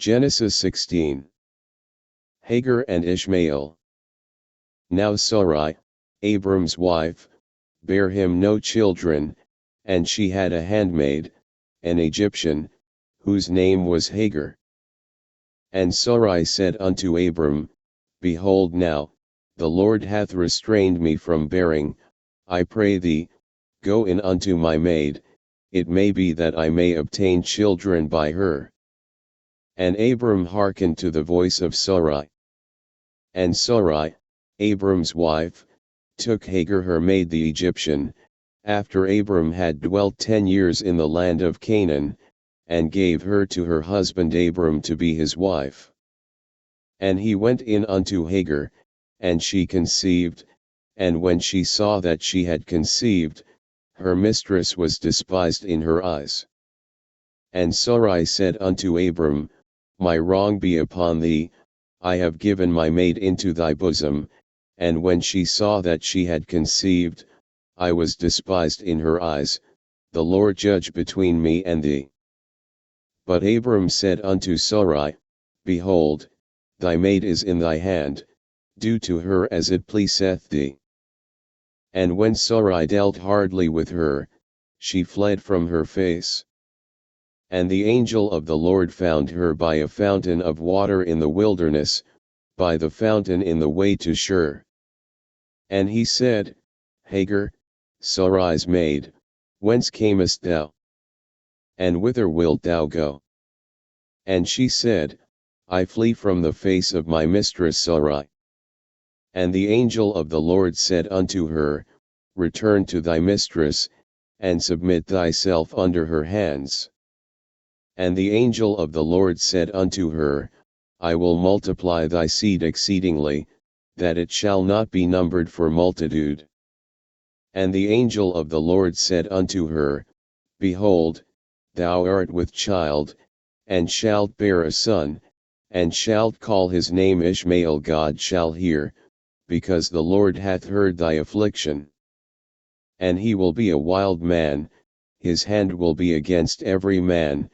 Genesis 16. Hagar and Ishmael. Now Sarai, Abram's wife, bare him no children, and she had a handmaid, an Egyptian, whose name was Hagar. And Sarai said unto Abram, Behold now, the Lord hath restrained me from bearing, I pray thee, go in unto my maid, it may be that I may obtain children by her. And Abram hearkened to the voice of Sarai. And Sarai, Abram's wife, took Hagar her maid the Egyptian, after Abram had dwelt 10 years in the land of Canaan, and gave her to her husband Abram to be his wife. And he went in unto Hagar, and she conceived, and when she saw that she had conceived, her mistress was despised in her eyes. And Sarai said unto Abram, My wrong be upon thee, I have given my maid into thy bosom, and when she saw that she had conceived, I was despised in her eyes, the Lord judge between me and thee. But Abram said unto Sarai, Behold, thy maid is in thy hand, do to her as it pleaseth thee. And when Sarai dealt hardly with her, she fled from her face. And the angel of the Lord found her by a fountain of water in the wilderness, by the fountain in the way to Shur. And he said, Hagar, Sarai's maid, whence camest thou? And whither wilt thou go? And she said, I flee from the face of my mistress Sarai. And the angel of the Lord said unto her, Return to thy mistress, and submit thyself under her hands. And the angel of the Lord said unto her, I will multiply thy seed exceedingly, that it shall not be numbered for multitude. And the angel of the Lord said unto her, Behold, thou art with child, and shalt bear a son, and shalt call his name Ishmael. God shall hear, because the Lord hath heard thy affliction. And he will be a wild man, his hand will be against every man,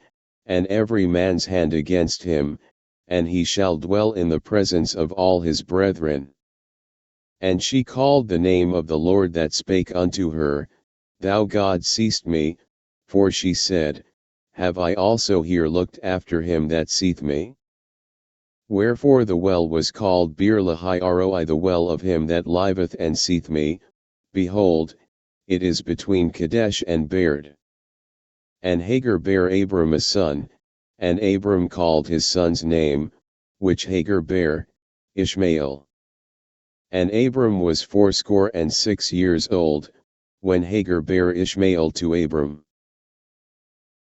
and every man's hand against him, and he shall dwell in the presence of all his brethren. And she called the name of the Lord that spake unto her, Thou God seest me, for she said, Have I also here looked after him that seeth me? Wherefore the well was called Beer-lahai-roi, the well of him that liveth and seeth me. Behold, it is between Kadesh and Bered. And Hagar bare Abram a son, and Abram called his son's name, which Hagar bare, Ishmael. And Abram was 86 years old, when Hagar bare Ishmael to Abram.